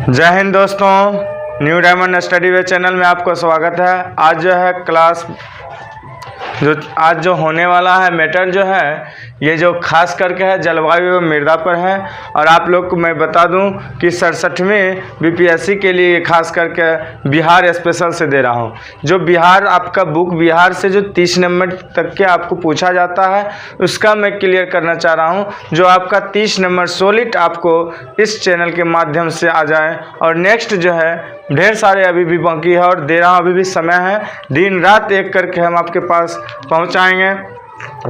जय हिंद दोस्तों, new diamond study वे channel में आपका स्वागत है। आज जो है क्लास आज जो होने वाला है मैटर जो है ये जो खास करके है जलवायु एवं मृदा पर है। और आप लोग को मैं बता दूं कि 67वें बीपीएससी के लिए खास करके बिहार स्पेशल से दे रहा हूं। जो बिहार आपका बुक बिहार से जो 30 नंबर तक के आपको पूछा जाता है उसका मैं क्लियर करना चाह रहा हूं। जो आपका 30 नंबर सॉलिड आपको इस चैनल के माध्यम से आ जाए। और नेक्स्ट जो है ढेर सारे अभी भी बाकी है और दे रहा हूँ, अभी भी समय है। दिन रात एक करके हम आपके पास पहुँचाएँगे।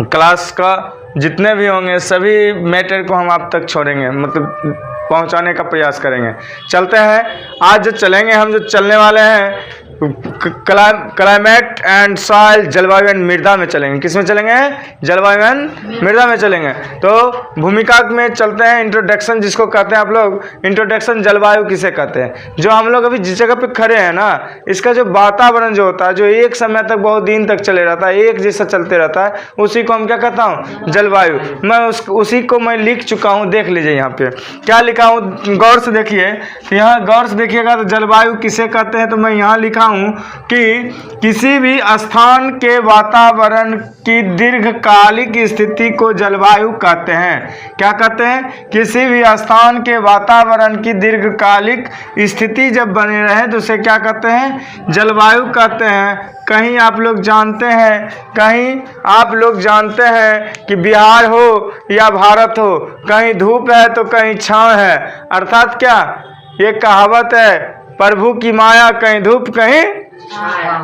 क्लास का जितने भी होंगे सभी मैटर को हम आप तक छोड़ेंगे, मतलब पहुंचाने का प्रयास करेंगे। चलते हैं, आज जो चलेंगे हम जो चलने वाले हैं क्लाइमेट एंड सॉइल, जलवायु एंड मृदा में चलेंगे। किस में चलेंगे? जलवायु एंड मृदा में चलेंगे। तो भूमिका में चलते हैं। इंट्रोडक्शन जिसको कहते हैं आप लोग, इंट्रोडक्शन जलवायु किसे कहते हैं? जो हम लोग अभी जिस जगह पे खड़े हैं ना, इसका जो वातावरण जो होता है, जो एक समय तक बहुत दिन तक चले रहता है, एक जैसा चलते रहता है, उसी को हम क्या कहता हूँ? जलवायु। मैं उसी को मैं लिख चुका हूँ, देख लीजिए यहाँ पे क्या लिखा हूँ, गौर से देखिए। यहाँ गौर से देखिएगा तो जलवायु किसे कहते हैं, तो मैं यहाँ लिखा हूं कि किसी भी स्थान के वातावरण की दीर्घकालिक स्थिति को जलवायु कहते हैं। क्या कहते हैं? किसी भी स्थान के वातावरण की दीर्घकालिक स्थिति जब बनी रहे तो उसे क्या कहते हैं? जलवायु कहते हैं। कहीं आप लोग जानते हैं कि बिहार हो या भारत हो, कहीं धूप है तो कहीं छांव है। अर्थात क्या, ये कहावत है, प्रभु की माया कहीं धूप कहीं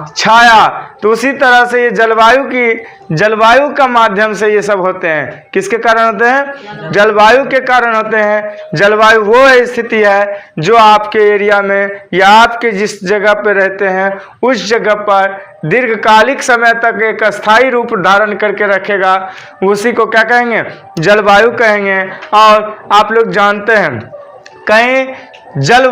छाया। तो उसी तरह से ये जलवायु का माध्यम से ये सब होते हैं। किसके कारण होते हैं? जलवायु के कारण होते हैं। जलवायु वो स्थिति है जो आपके एरिया में या आपके जिस जगह पे रहते हैं उस जगह पर दीर्घकालिक समय तक एक अस्थायी रूप धारण करके रखेगा। उसी को क्या कहेंगे? जलवायु कहेंगे। और आप लोग जानते हैं कहीं जल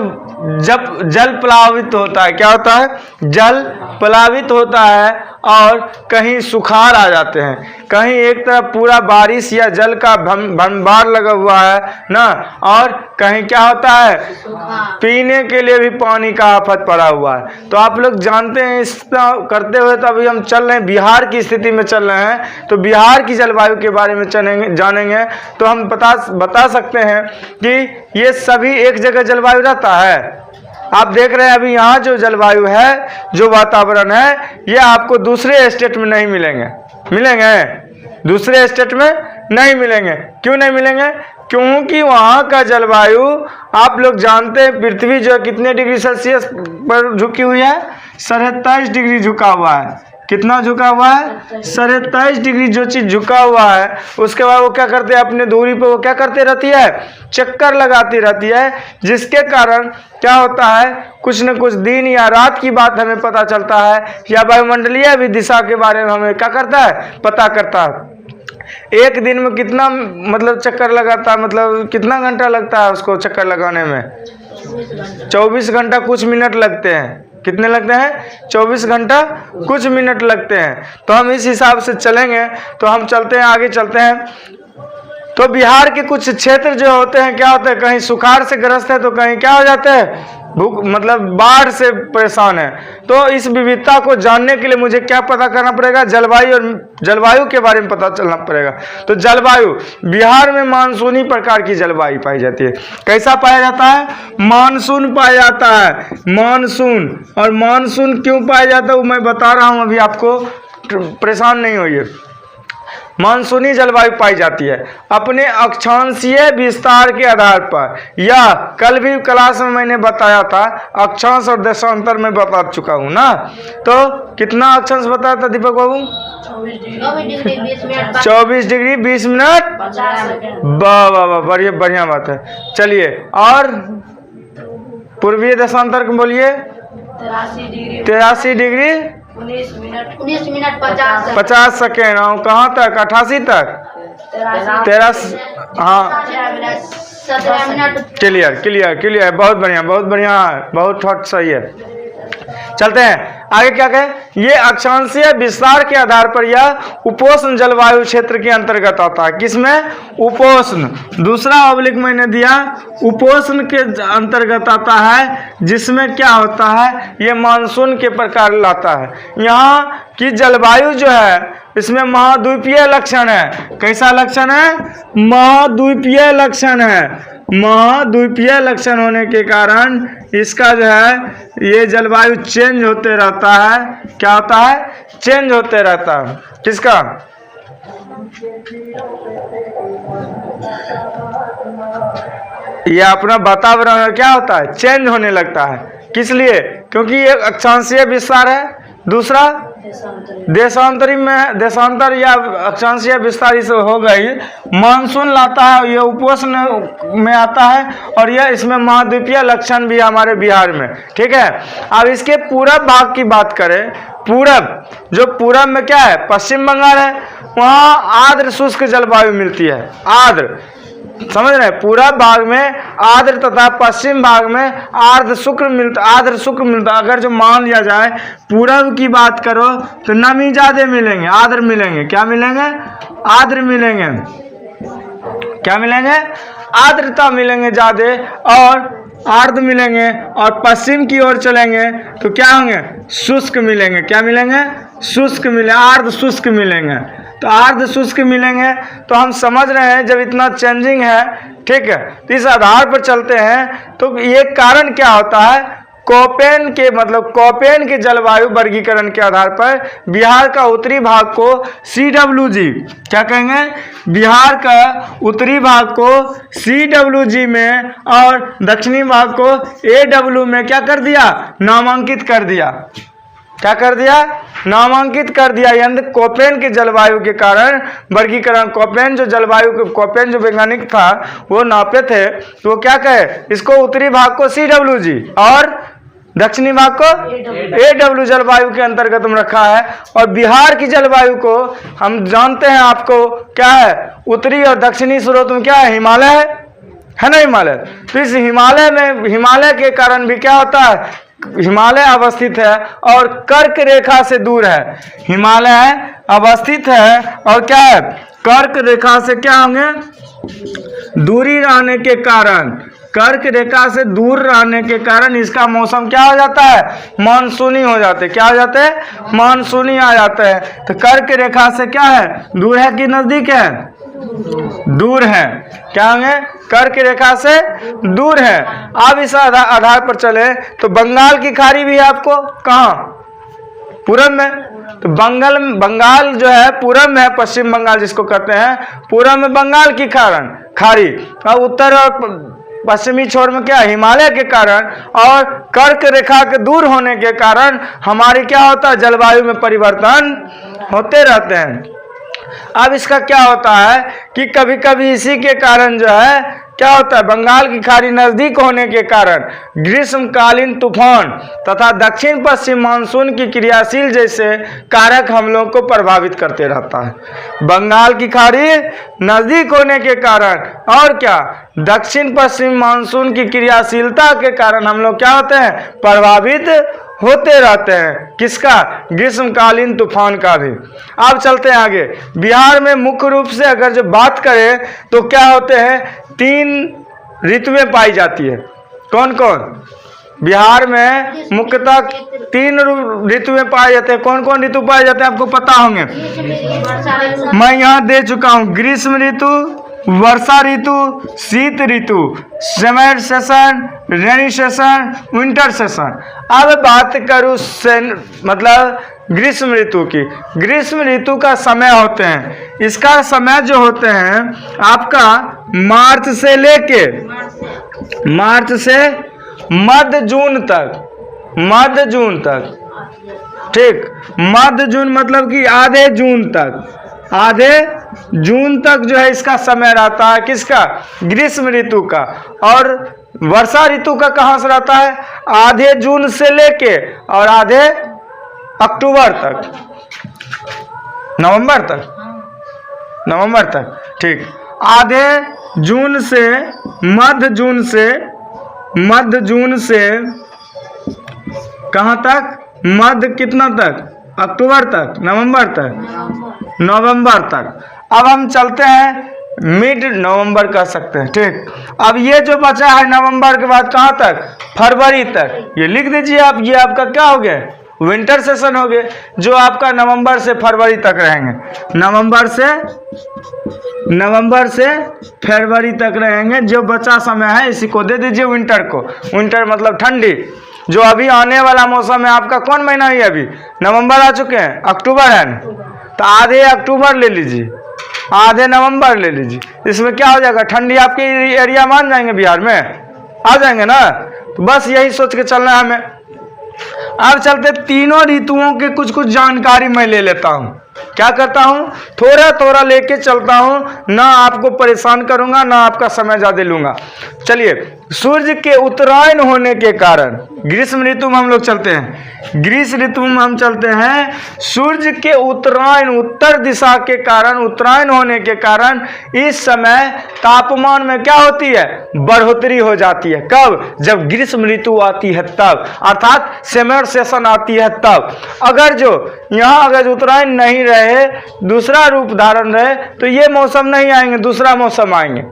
प्लावित होता है। क्या होता है? जल प्लावित होता है। और कहीं सुखाड़ आ जाते हैं, कहीं एक तरफ पूरा बारिश या जल का भंडार लगा हुआ है ना, और कहीं क्या होता है? पीने के लिए भी पानी का आफत पड़ा हुआ है। तो आप लोग जानते हैं, इस करते हुए तो अभी हम चल रहे हैं, बिहार की स्थिति में चल रहे हैं। तो बिहार की जलवायु के बारे में जानेंगे तो हम बता सकते हैं कि ये सभी एक जगह जलवायु रहता है। आप देख रहे हैं अभी यहाँ जो जलवायु है, जो वातावरण है, ये आपको दूसरे स्टेट में नहीं मिलेंगे। दूसरे स्टेट में नहीं मिलेंगे। क्यों नहीं मिलेंगे? क्योंकि वहाँ का जलवायु आप लोग जानते हैं, पृथ्वी जो कितने डिग्री सेल्सियस पर झुकी हुई है? 27 डिग्री झुका हुआ है। कितना झुका हुआ है? 27 डिग्री जो चीज झुका हुआ है, उसके बाद वो क्या करते हैं? अपने दूरी पे वो क्या करते रहती है? चक्कर लगाती रहती है। जिसके कारण क्या होता है, कुछ न कुछ दिन या रात की बात हमें पता चलता है, या वायुमंडलीय भी दिशा के बारे में हमें क्या करता है? पता करता है। एक दिन में कितना मतलब चक्कर लगाता है, मतलब कितना घंटा लगता है उसको चक्कर लगाने में? 24 घंटा कुछ मिनट लगते हैं। कितने लगते हैं? 24 घंटा कुछ मिनट लगते हैं। तो हम इस हिसाब से चलेंगे। तो हम चलते हैं, आगे चलते हैं। तो बिहार के कुछ क्षेत्र जो होते हैं, क्या होते हैं? कहीं सुखाड़ से ग्रस्त है तो कहीं क्या हो जाते हैं? मतलब बाढ़ से परेशान है। तो इस विविधता को जानने के लिए मुझे क्या पता करना पड़ेगा? जलवायु के बारे में पता चलना पड़ेगा। तो जलवायु, बिहार में मानसूनी प्रकार की जलवायु पाई जाती है। कैसा पाया जाता है? मानसून पाया जाता है। मानसून। और मानसून क्यों पाया जाता है वो मैं बता रहा हूँ, अभी आपको परेशान नहीं होइए। मानसूनी जलवायु पाई जाती है अपने अक्षांशीय विस्तार के आधार पर, या कल भी क्लास में मैंने बताया था, अक्षांश और देशांतर में बता चुका हूँ ना। तो कितना अक्षांश बताया था दीपक बाबू? 24 डिग्री 20 मिनट। वाह, बढ़िया बात है। चलिए, और पूर्वीय देशांतर को बोलिए। 83 डिग्री 19 मिनट 50 सेकेंड। कहाँ तक? 88 तक 13। हाँ, 17 मिनट। क्लियर। बहुत बढ़िया, बहुत थॉट सही है। चलते हैं आगे। क्या कहें, ये अक्षांशीय विस्तार के आधार पर यह उपोष्ण जलवायु क्षेत्र के अंतर्गत आता है। किसमें? उपोष्ण। दूसरा ऑब्लिक मैंने दिया, उपोष्ण के अंतर्गत आता है, जिसमें क्या होता है, ये मानसून के प्रकार लाता है। यहाँ की जलवायु जो है इसमें महाद्वीपीय लक्षण है। कैसा लक्षण है? महाद्वीपीय लक्षण है। महाद्वीपीय लक्षण होने के कारण इसका जो है ये जलवायु चेंज होते रहता है। क्या होता है? चेंज होते रहता है। किसका? ये अपना वातावरण क्या होता है? चेंज होने लगता है। किस लिए? क्योंकि ये अक्षांशीय विस्तार है। दूसरा देशांतर या अक्षांशीय विस्तार इस हो गई। मानसून लाता है, ये उपोष्ण में आता है, और यह इसमें महाद्वीपीय लक्षण भी हमारे बिहार में। ठीक है। अब इसके पूरब भाग की बात करें, पूरब, जो पूरब में क्या है, पश्चिम बंगाल है, वहाँ आर्द्र शुष्क जलवायु मिलती है। आर्द्र, समझ रहे हैं? पूरब भाग में आर्द्र तथा पश्चिम भाग में आर्द्र शुष्क मिलता। अगर जो मान लिया जाए पूरब की बात करो तो नमी ज्यादा मिलेंगे, आर्द्र मिलेंगे। क्या मिलेंगे? आर्द्र मिलेंगे। क्या मिलेंगे? आर्द्रता मिलेंगे ज्यादा, और आर्द्र मिलेंगे। और पश्चिम की ओर चलेंगे तो क्या होंगे? शुष्क मिलेंगे। क्या मिलेंगे? शुष्क मिले, आर्द्र शुष्क मिलेंगे। तो आर्द्र शुष्क मिलेंगे। तो हम समझ रहे हैं जब इतना चेंजिंग है, ठीक है, तो इस आधार पर चलते हैं। तो ये कारण क्या होता है? कोपेन के जलवायु वर्गीकरण के आधार पर बिहार का उत्तरी भाग को CWG, क्या कहेंगे, बिहार का उत्तरी भाग को CWG में और दक्षिणी भाग को AW में क्या कर दिया? नामांकित कर दिया। क्या कर दिया? नामांकित कर दिया। यानी कोपेन के जलवायु के कारण वर्गीकरण, कोपेन जो वैज्ञानिक था वो नापे थे, तो वो क्या कहे, इसको उत्तरी भाग को CWG और दक्षिणी भाग को AW जलवायु के अंतर्गत में रखा है। और बिहार की जलवायु को हम जानते हैं, आपको क्या है, उत्तरी और दक्षिणी स्रोत में क्या है, हिमालय है ना, हिमालय। तो इस हिमालय के कारण भी क्या होता है, हिमालय अवस्थित है और कर्क रेखा से दूर है। हिमालय अवस्थित है और क्या है, कर्क रेखा से क्या होंगे, दूरी रहने के कारण, कर्क रेखा से दूर रहने के कारण इसका मौसम क्या हो जाता है, मानसूनी हो जाते। क्या हो जाते हैं? मानसूनी आ जाते हैं। तो कर्क रेखा से क्या है, दूर है कि नजदीक है? दूर है। क्या होंगे? कर्क रेखा से दूर है। अब इस आधार पर चले तो बंगाल की खाड़ी भी है आपको कहाँ, पूरब में। तो बंगाल जो है पूरब में है, पश्चिम बंगाल जिसको कहते हैं, पूरब में बंगाल की खाड़ी, और उत्तर और पश्चिमी छोर में क्या, हिमालय के कारण और कर्क रेखा के दूर होने के कारण हमारी क्या होता है, जलवायु में परिवर्तन होते रहते हैं। अब इसका क्या होता है कि कभी कभी इसी के कारण जो है क्या होता है, बंगाल की खाड़ी नजदीक होने के कारण ग्रीष्मकालीन तूफान तथा दक्षिण पश्चिम मानसून की क्रियाशील जैसे कारक हम लोग को प्रभावित करते रहता है। बंगाल की खाड़ी नजदीक होने के कारण और क्या, दक्षिण पश्चिम मानसून की क्रियाशीलता के कारण हम लोग क्या होते हैं, प्रभावित होते रहते हैं। किसका? ग्रीष्मकालीन तूफान का भी। अब चलते हैं आगे। बिहार में मुख्य रूप से अगर जो बात करें तो क्या होते हैं, 3 ऋतुएं पाई जाती है। कौन कौन? बिहार में मुख्यतः 3 ऋतुएं पाए जाते हैं। कौन कौन ऋतु पाए जाते हैं आपको पता होंगे, मैं यहाँ दे चुका हूँ। ग्रीष्म ऋतु, वर्षा ऋतु, शीत ऋतु, समर सेशन, रेनी सेशन, विंटर सेशन। अब बात करूँ मतलब ग्रीष्म ऋतु की। ग्रीष्म ऋतु का समय होते हैं, इसका समय जो होते हैं आपका मार्च से लेके मध्य जून तक, ठीक, मध्य जून मतलब कि आधे जून तक जो है इसका समय रहता है। किसका? ग्रीष्म ऋतु का। और वर्षा ऋतु का कहाँ से रहता है, आधे जून से लेके और आधे अक्टूबर तक, नवंबर तक, ठीक। आधे जून से मध्य जून से कहाँ तक? मध्य कितना तक? अक्टूबर तक, नवंबर तक, नवंबर तक। अब हम चलते हैं मिड नवंबर कह सकते हैं, ठीक। अब ये जो बचा है नवंबर के बाद कहाँ तक? फरवरी तक। ये लिख दीजिए आप, ये आपका क्या हो गया? विंटर सेशन हो गए, जो आपका नवंबर से फरवरी तक रहेंगे। नवंबर से फरवरी तक रहेंगे। जो बचा समय है इसी को दे दीजिए विंटर को। विंटर मतलब ठंडी। जो अभी आने वाला मौसम है आपका कौन महीना है? अभी नवंबर आ चुके हैं, अक्टूबर है ना, तो आधे अक्टूबर ले लीजिए, आधे नवंबर ले लीजिए। इसमें क्या हो जाएगा? ठंडी आपके एरिया मान जाएंगे, बिहार में आ जाएंगे ना। तो बस यही सोच के चलना है हमें। अब चलते तीनों ऋतुओं के कुछ कुछ जानकारी मैं ले लेता हूँ। क्या करता हूँ? थोड़ा थोड़ा लेके चलता हूँ, ना आपको परेशान करूंगा, ना आपका समय ज़्यादा लूंगा। चलिए, सूर्य के उत्तरायण होने के कारण ग्रीष्म ऋतु में हम लोग चलते हैं। ग्रीष्म ऋतु में हम चलते हैं। सूर्य के उत्तरायण, उत्तर दिशा के कारण, उत्तरायण होने के कारण इस समय तापमान में क्या होती है? बढ़ोतरी हो जाती है। कब? जब ग्रीष्म ऋतु आती है तब, अर्थात समर सेशन आती है तब। अगर जो यहाँ अगर उत्तरायण नहीं रहे, दूसरा रूप धारण रहे, तो ये मौसम नहीं आएंगे, दूसरा मौसम आएंगे।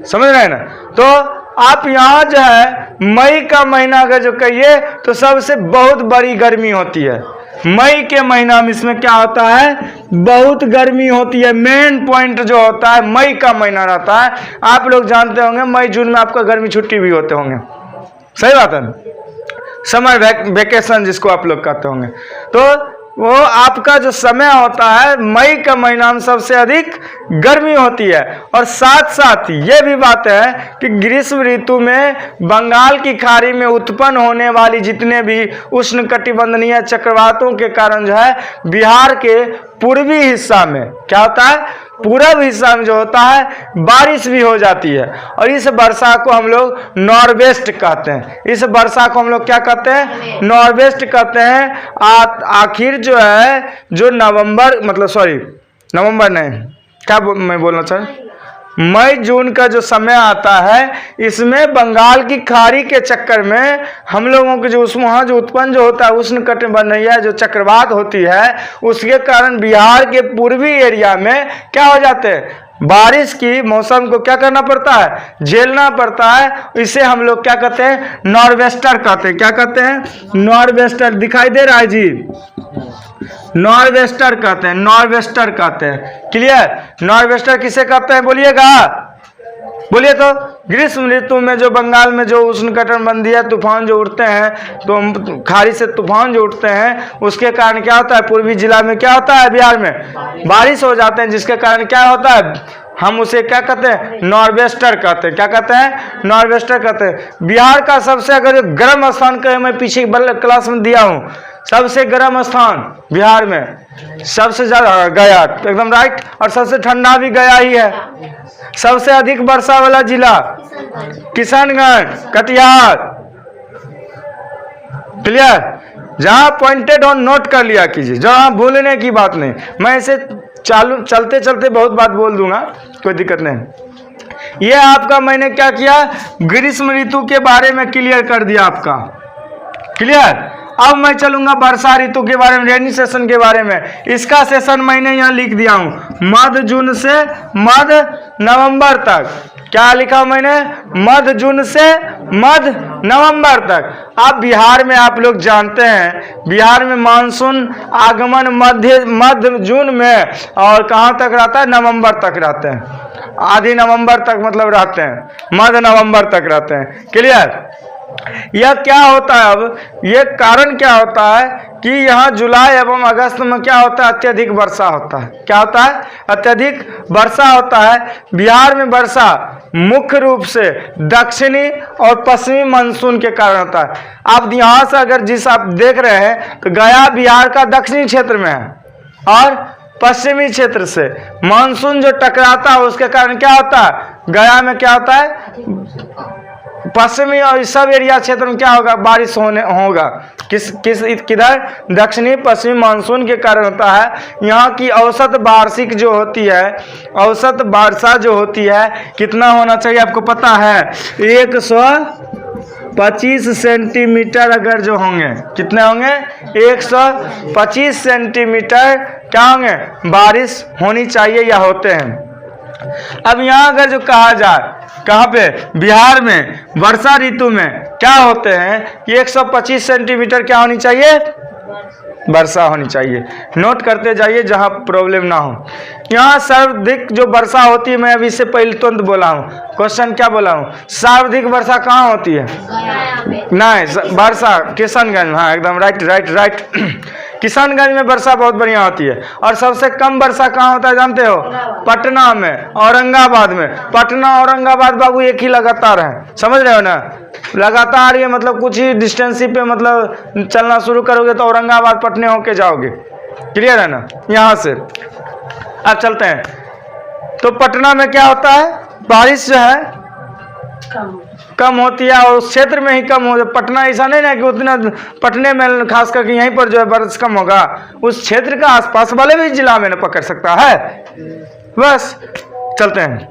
समझ रहे हैं ना? तो आप यहाँ जो है मई का महीना अगर जो कहिए तो सबसे बहुत बड़ी गर्मी होती है। मई के महीना में इसमें क्या होता है? बहुत गर्मी होती है। मेन पॉइंट जो होता है मई का महीना रहता है। आप लोग जानते होंगे मई जून में आपका गर्मी छुट्टी भी होते होंगे, सही बात है ना? समर वेकेशन जिसको आप लोग कहते होंगे। तो वो आपका जो समय होता है मई का महीना में सबसे अधिक गर्मी होती है। और साथ साथ ये भी बात है कि ग्रीष्म ऋतु में बंगाल की खाड़ी में उत्पन्न होने वाली जितने भी उष्णकटिबंधीय चक्रवातों के कारण जो है बिहार के पूर्वी हिस्सा में क्या होता है? पूरब हिस्सा में जो होता है बारिश भी हो जाती है। और इस वर्षा को हम लोग नॉर्वेस्ट कहते हैं। इस वर्षा को हम लोग क्या कहते हैं? नॉर्वेस्ट कहते हैं। आखिर जो है जो नवंबर मतलब सॉरी नवंबर नहीं, क्या मैं बोलना चाह, मई जून का जो समय आता है इसमें बंगाल की खाड़ी के चक्कर में हम लोगों के जो वहाँ जो उत्पन्न जो होता है उष्णकटिबंधीय जो चक्रवात होती है, उसके कारण बिहार के पूर्वी एरिया में क्या हो जाते हैं? बारिश की मौसम को क्या करना पड़ता है? झेलना पड़ता है। इसे हम लोग क्या कहते हैं? नॉर्वेस्टर कहते हैं। क्या कहते हैं? नॉर्वेस्टर। दिखाई दे रहा है जी? नॉर्वेस्टर कहते हैं, नॉर्वेस्टर कहते हैं। क्लियर? नॉर्वेस्टर किसे कहते हैं बोलिएगा? बोलिए तो। ग्रीष्म ऋतु में जो बंगाल में जो उष्णकटिबंधीय तूफान जो उठते हैं, तो खाड़ी से तूफान जो उठते हैं उसके कारण क्या होता है? पूर्वी जिला में क्या होता है? बिहार में बारिश हो जाते हैं, जिसके कारण क्या होता है? हम उसे क्या कहते हैं? नॉर्वेस्टर कहते हैं। क्या कहते हैं? नॉर्वेस्टर कहते हैं। बिहार का सबसे अगर गर्म स्थान कहे, मैं पीछे क्लास में दिया हूँ, सबसे गर्म स्थान बिहार में सबसे ज्यादा गया, एकदम राइट। और सबसे ठंडा भी गया ही है। सबसे अधिक वर्षा वाला जिला किशनगंज, कटिहार। क्लियर? जहां पॉइंटेड ऑन नोट कर लिया कीजिए, जहां भूलने की बात नहीं। मैं इसे चलते चलते बहुत बात बोल दूंगा, कोई दिक्कत नहीं। ये आपका मैंने क्या किया? ग्रीष्म ऋतु के बारे में क्लियर कर दिया आपका। क्लियर? अब मैं चलूंगा वर्षा ऋतु के बारे में, रेनी सेशन के बारे में। इसका सेशन मैंने यहाँ लिख दिया हूँ, मध्य जून से मध्य नवंबर तक। क्या लिखा मैंने? मध्य जून से मध्य नवंबर तक। अब बिहार में आप लोग जानते हैं बिहार में मानसून आगमन मध्य जून में, और कहाँ तक रहता है? नवंबर तक रहते हैं। आधी नवंबर तक मतलब रहते हैं, मध्य नवंबर तक रहते हैं। क्लियर? यह क्या होता है? अब ये कारण क्या होता है कि यहाँ जुलाई एवं अगस्त में क्या होता है? अत्यधिक वर्षा होता है। क्या होता है? अत्यधिक वर्षा होता है। बिहार में वर्षा मुख्य रूप से दक्षिणी और पश्चिमी मानसून के कारण होता है। आप यहाँ से अगर जिस आप देख रहे हैं तो गया बिहार का दक्षिणी क्षेत्र में है, और पश्चिमी क्षेत्र से मानसून जो टकराता है उसके कारण क्या होता है? गया में क्या होता है? पश्चिमी और इस सब एरिया क्षेत्र में क्या होगा? बारिश होगा। किधर? दक्षिणी पश्चिमी मानसून के कारण होता है। यहाँ की औसत वार्षिक जो होती है, औसत वर्षा जो होती है कितना होना चाहिए आपको पता है? 125 सेंटीमीटर अगर जो होंगे, कितने होंगे? 125 सेंटीमीटर क्या होंगे? बारिश होनी चाहिए या होते हैं। अब यहाँ अगर जो कहा जाए, कहाँ पे? बिहार में वर्षा ऋतु में क्या होते हैं कि 125 सेंटीमीटर क्या होनी चाहिए? वर्षा होनी चाहिए। नोट करते जाइए जहाँ प्रॉब्लम ना हो। यहाँ सर्वाधिक जो वर्षा होती है, मैं अभी से पहले तुरंत बोला हूँ, क्वेश्चन क्या बोला हूँ? सर्वाधिक वर्षा कहाँ होती है? नहीं, वर्षा किशनगंज। हाँ एकदम राइट। किशनगंज में वर्षा बहुत बढ़िया होती है। और सबसे कम वर्षा कहाँ होता है जानते हो? पटना में, औरंगाबाद में। पटना औरंगाबाद बाबू एक ही लगातार है, समझ रहे हो ना? लगातार ये मतलब कुछ ही डिस्टेंस पे मतलब चलना शुरू करोगे तो औरंगाबाद पटने होके जाओगे। क्लियर है ना? यहाँ से अब चलते हैं। तो पटना में क्या होता है? बारिश जो है कम होती है, और उस क्षेत्र में ही कम हो। पटना ऐसा नहीं ना कि उतना पटने में खास करके यहीं पर जो है बारिश कम होगा, उस क्षेत्र का आसपास वाले भी जिला में न पकड़ सकता है। बस चलते हैं।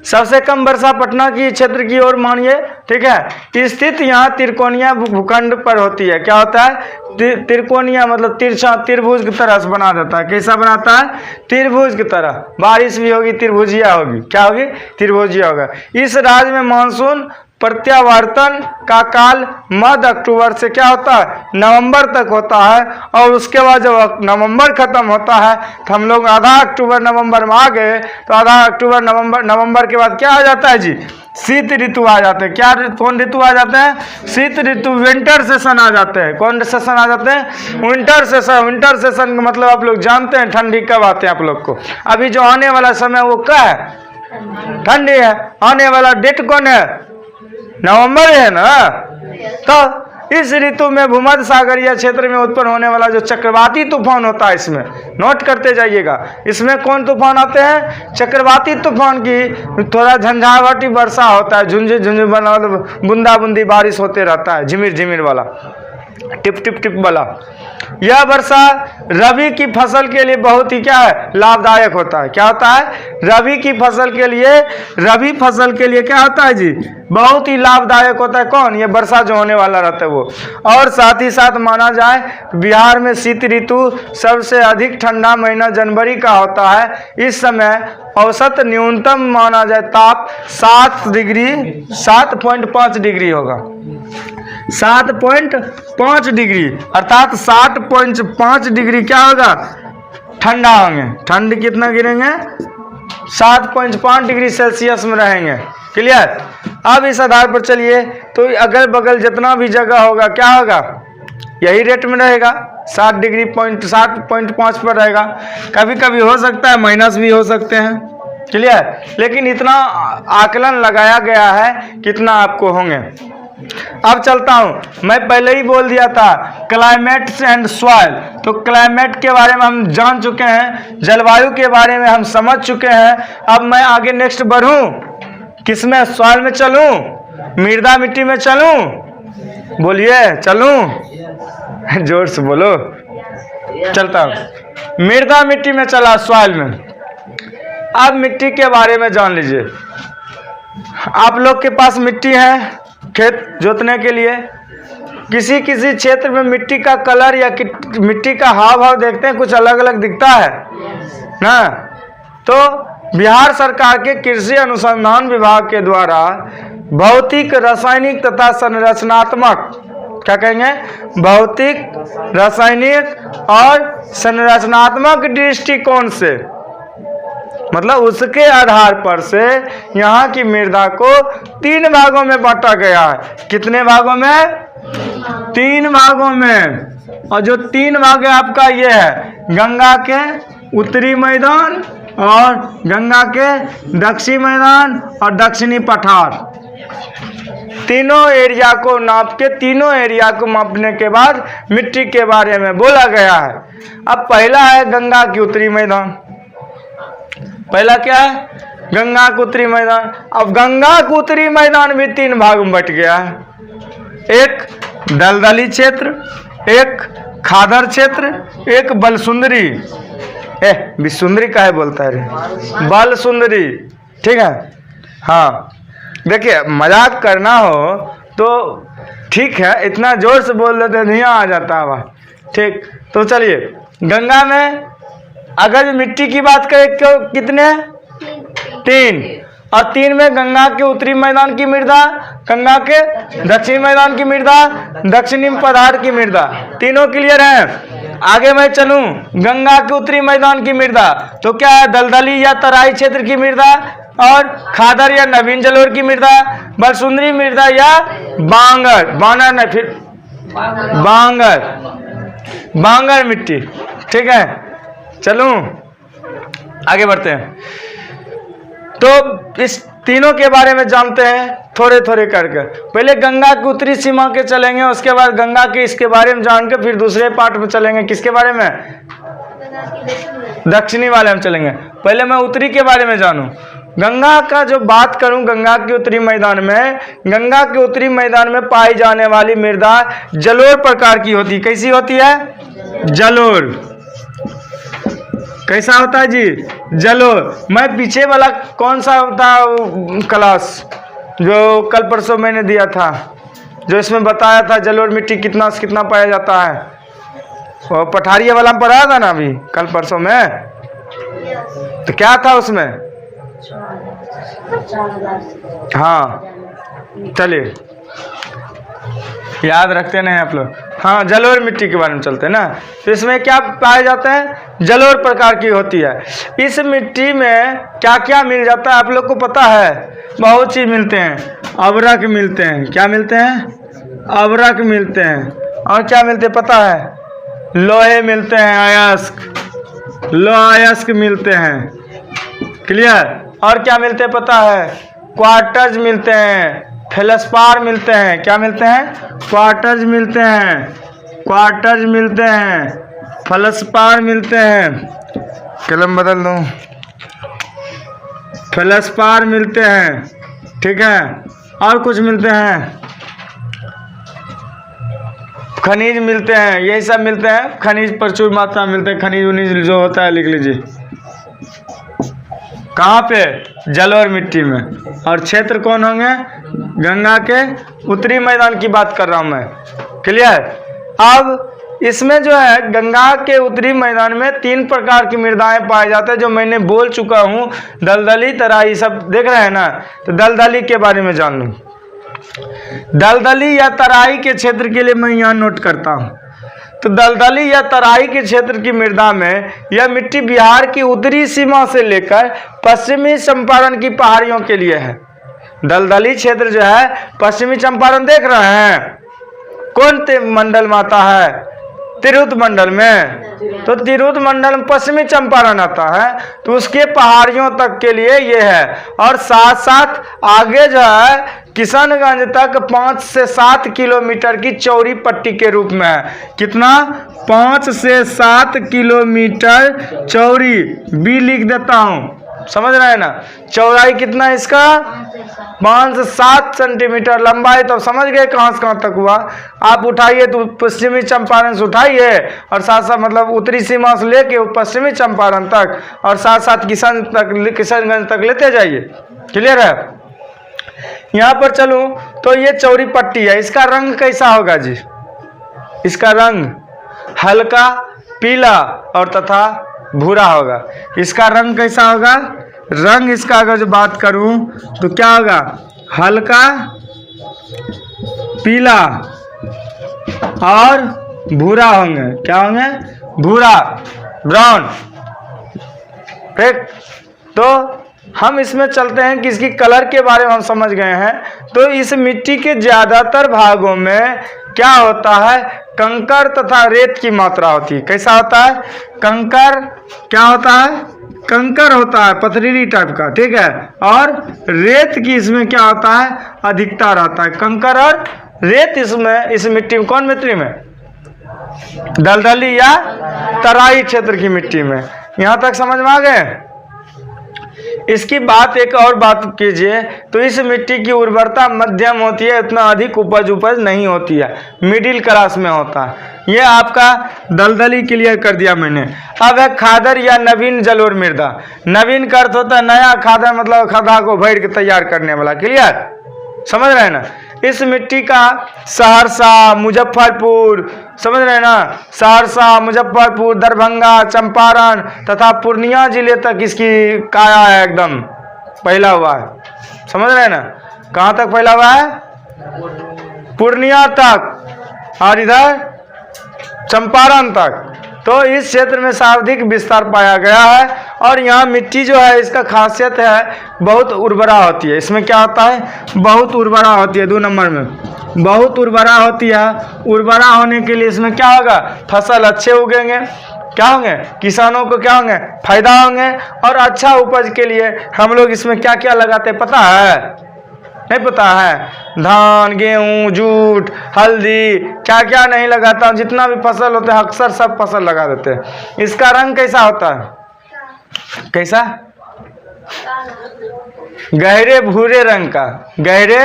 सबसे कम वर्षा पटना की क्षेत्र की ओर मानिए, ठीक है। स्थित यहाँ त्रिकोणीय भूखंड पर होती है। क्या होता है? त्रिकोणीय मतलब तिरछा, त्रिभुज की तरह से बना देता है। कैसा बनाता है? त्रिभुज की तरह। बारिश भी होगी, त्रिभुजिया होगी। क्या होगी? त्रिभुजिया होगा। इस राज्य में मानसून प्रत्यावर्तन का काल मध्य अक्टूबर से क्या होता है? नवंबर तक होता है। और उसके बाद जब नवंबर खत्म होता है तो हम लोग आधा अक्टूबर नवंबर में आ गए, तो आधा अक्टूबर नवंबर के बाद क्या आ जाता है जी? शीत ऋतु आ जाते हैं। क्या कौन ऋतु आ जाते हैं? शीत ऋतु, विंटर सेशन आ जाते हैं। कौन सेशन आ जाते हैं? Winter session. विंटर सेशन का मतलब आप लोग जानते हैं ठंडी कब आते हैं आप लोग को। अभी जो आने वाला समय वो क्या है? ठंडी है। आने वाला डेट कौन है? नवंबर है ना। तो इस ऋतु में भूमध्य सागरीय क्षेत्र में उत्पन्न होने वाला जो चक्रवाती तूफान होता है, इसमें नोट करते जाइएगा। इसमें कौन तूफान आते हैं? चक्रवाती तूफान की थोड़ा झंझावाती वर्षा होता है, झुंझुन वाला, मतलब बूंदा बूंदी बारिश होते रहता है, झिमिर झिमिर वाला, टिप टिप टिप वाला। यह वर्षा रबी की फसल के लिए बहुत ही क्या है? लाभदायक होता है। क्या होता है? रबी की फसल के लिए, रबी फसल के लिए क्या होता है जी? बहुत ही लाभदायक होता है। कौन? ये वर्षा जो होने वाला रहता है वो। और साथ ही साथ माना जाए बिहार में शीत ऋतु सबसे अधिक ठंडा महीना जनवरी का होता है। इस समय औसत न्यूनतम माना जाए ताप 7.5 डिग्री होगा। 7.5 डिग्री अर्थात 7.5 डिग्री क्या होगा? ठंडा होंगे। ठंड कितना गिरेंगे? 7.5 डिग्री सेल्सियस में रहेंगे। क्लियर? अब इस आधार पर चलिए, तो अगल बगल जितना भी जगह होगा क्या होगा? यही रेट में रहेगा। 7.5 पर रहेगा। कभी कभी हो सकता है माइनस भी हो सकते हैं। क्लियर? लेकिन इतना आकलन लगाया गया है कितना आपको होंगे। अब चलता हूं। मैं पहले ही बोल दिया था क्लाइमेट एंड सॉइल, तो क्लाइमेट के बारे में हम जान चुके हैं, जलवायु के बारे में हम समझ चुके हैं। अब मैं आगे नेक्स्ट बढ़ूं, किसमें? सॉइल में चलूं, मृदा मिट्टी में चलूं? बोलिए, चलूं? जोर से बोलो। चलता हूं। मृदा मिट्टी में चला, सॉइल में। अब मिट्टी के बारे में जान लीजिए। आप लोग के पास मिट्टी है खेत जोतने के लिए। किसी किसी क्षेत्र में मिट्टी का कलर या मिट्टी का हाव भाव देखते हैं, कुछ अलग अलग दिखता है ना। तो बिहार सरकार के कृषि अनुसंधान विभाग के द्वारा भौतिक, रासायनिक तथा संरचनात्मक, क्या कहेंगे? भौतिक, रासायनिक और संरचनात्मक दृष्टिकोण से, मतलब उसके आधार पर से यहाँ की मृदा को 3 भागों में बांटा गया है। कितने भागों में? 3 भागों में। और जो 3 भाग है आपका ये है, गंगा के उत्तरी मैदान और गंगा के दक्षिणी मैदान और दक्षिणी पठार। तीनों एरिया को नाप के, तीनों एरिया को मापने के बाद मिट्टी के बारे में बोला गया है। अब पहला है गंगा की उत्तरी मैदान। पहला क्या है? गंगा का उत्तरी मैदान। अब गंगा का उत्तरी मैदान भी 3 भाग में बट गया है। एक दलदली क्षेत्र, एक खादर क्षेत्र, एक बलसुंदरी। बिसुंदरी काहे बोलता है रे? बलसुंदरी। ठीक है। हाँ देखिए, मजाक करना हो तो ठीक है, इतना जोर से बोल देते नहीं आ जाता हवा। ठीक, तो चलिए, गंगा में अगर मिट्टी की बात करें तो कितने हैं? 3। और 3 में गंगा के उत्तरी मैदान की मृदा, गंगा के दक्षिणी मैदान की मृदा, दक्षिणी पदार्थ की मृदा, तीनों क्लियर है। आगे मैं चलूं, गंगा के उत्तरी मैदान की मृदा तो क्या है? दलदली या तराई क्षेत्र की मृदा, और खादर या नवीन जलोढ़ की मृदा, बलसुंदरी मृदा या बांगर, बानर नहीं, फिर बांगर मिट्टी। ठीक है, चलूं आगे बढ़ते हैं। तो इस तीनों के बारे में जानते हैं थोड़े थोड़े करके। पहले गंगा की उत्तरी सीमा के चलेंगे, उसके बाद गंगा के इसके बारे में जान के फिर दूसरे पार्ट में चलेंगे। किसके बारे में? दक्षिणी वाले में चलेंगे। पहले मैं उत्तरी के बारे में जानूं। गंगा का जो बात करूं, गंगा के उत्तरी मैदान में, गंगा के उत्तरी मैदान में पाई जाने वाली मृदा जलोढ़ प्रकार की होती है। कैसी होती है? जलोढ़। कैसा होता है जी? जलोढ़। मैं पीछे वाला कौन सा होता क्लास जो कल परसों मैंने दिया था, जो इसमें बताया था जलोढ़ मिट्टी कितना से कितना पाया जाता है, वो पठारिया वाला में पढ़ाया था ना अभी कल परसों में। तो क्या था उसमें? हाँ, चलिए, याद रखते नहीं आप लोग। हाँ, जलोढ़ मिट्टी के बारे में चलते हैं ना। तो इसमें क्या पाए जाते हैं? जलोढ़ प्रकार की होती है। इस मिट्टी में क्या क्या मिल जाता है आप लोग को पता है? बहुत चीज मिलते हैं। अवरक मिलते हैं। क्या मिलते हैं? अवरक मिलते हैं। और क्या मिलते हैं पता है? लोहे मिलते हैं, अयस्क, अयस्क मिलते हैं। क्लियर? और क्या मिलते हैं पता है? क्वार्टज मिलते हैं, फेल्सपार मिलते हैं। क्या मिलते हैं? क्वार्टज मिलते हैं, क्वार्टज मिलते हैं, फेल्सपार मिलते हैं। कलम बदल दूं, फेल्सपार मिलते हैं। ठीक है, और कुछ मिलते हैं, खनिज मिलते हैं, यही सब मिलते हैं। खनिज प्रचुर मात्रा में मिलते हैं। खनिज उनिज जो होता है लिख लीजिए। कहाँ पे? जलोढ़ मिट्टी में। और क्षेत्र कौन होंगे? गंगा के उत्तरी मैदान की बात कर रहा हूं मैं। क्लियर? अब इसमें जो है गंगा के उत्तरी मैदान में 3 प्रकार की मृदाएं पाए जाते हैं, जो मैंने बोल चुका हूं। दलदली, तराई, सब देख रहे हैं ना। तो दलदली के बारे में जान लूं। दलदली या तराई के क्षेत्र के लिए मैं यहाँ नोट करता हूँ। तो दलदली या तराई के क्षेत्र की मृदा में यह मिट्टी बिहार की उत्तरी सीमा से लेकर पश्चिमी चंपारण की पहाड़ियों के लिए है। दलदली क्षेत्र जो है पश्चिमी चंपारण देख रहे हैं, कौन मंडल में आता है? तिरहुत मंडल में। तो तिरहुत मंडल में पश्चिमी चंपारण आता है, तो उसके पहाड़ियों तक के लिए ये है। और साथ साथ आगे जो है किशनगंज तक 5 से 7 किलोमीटर की चौड़ी पट्टी के रूप में है। कितना? 5 से 7 किलोमीटर चौड़ी। बी लिख देता हूँ, समझ रहे हैं ना। चौड़ाई कितना है इसका? 5 से 7 सेंटीमीटर। लंबाई तो समझ गए कहाँ से कहाँ तक हुआ। आप उठाइए तो पश्चिमी चंपारण से उठाइए, और साथ साथ मतलब उत्तरी सीमा से लेके पश्चिमी चंपारण तक, और साथ साथ किशनगंज तक लेते जाइए। क्लियर है? यहाँ पर चलूँ तो ये चौड़ी पट्टी है। इसका रंग कैसा होगा जी? इसका रंग हल्का पीला और तथा भूरा होगा। इसका रंग कैसा होगा? रंग इसका अगर जो बात करूं तो क्या होगा? हल्का पीला और भूरा होंगे। क्या होंगे? भूरा, ब्राउन। ठीक, तो हम इसमें चलते हैं कि इसकी कलर के बारे में हम समझ गए हैं। तो इस मिट्टी के ज्यादातर भागों में क्या होता है? कंकर तथा रेत की मात्रा होती है। कैसा होता है? कंकर, क्या होता है? कंकर होता है, पथरीली टाइप का। ठीक है, और रेत की इसमें क्या होता है? अधिकता रहता है। कंकर और रेत इसमें, इस मिट्टी में, कौन मिट्टी में? दलदली या तराई क्षेत्र की मिट्टी में। यहां तक समझ में आ गए? इसकी बात एक और बात कीजिए तो इस मिट्टी की उर्वरता मध्यम होती है, इतना अधिक उपज नहीं होती है, मिडिल क्लास में होता है। ये आपका दलदली क्लियर कर दिया मैंने। अब है खादर या नवीन जलोढ़ मृदा। नवीन का अर्थ होता है नया, खादर मतलब खदा को भर के तैयार करने वाला। क्लियर? समझ रहे हैं ना। इस मिट्टी का सहरसा, मुजफ्फरपुर, समझ रहे हैं ना, सहरसा, मुजफ्फरपुर, दरभंगा, चंपारण तथा पूर्णिया जिले तक इसकी काया है, एकदम फैला हुआ है। समझ रहे हैं ना, कहाँ तक फैला हुआ है? पूर्णिया तक और इधर चंपारण तक। तो इस क्षेत्र में सर्वाधिक विस्तार पाया गया है। और यहाँ मिट्टी जो है इसका खासियत है बहुत उर्वरा होती है। इसमें क्या होता है? बहुत उर्वरा होती है। 2 नंबर में बहुत उर्वरा होती है। उर्वरा होने के लिए इसमें क्या होगा? फसल अच्छे उगेंगे, क्या होंगे? किसानों को क्या होंगे? फायदा होंगे। और अच्छा उपज के लिए हम लोग इसमें क्या क्या लगाते हैं पता है? नहीं पता है? धान, गेहूं, जूट, हल्दी, क्या क्या नहीं लगाता हूँ। जितना भी फसल होते हैं अक्सर सब फसल लगा देते हैं। इसका रंग कैसा होता है? कैसा? गहरे भूरे रंग का। गहरे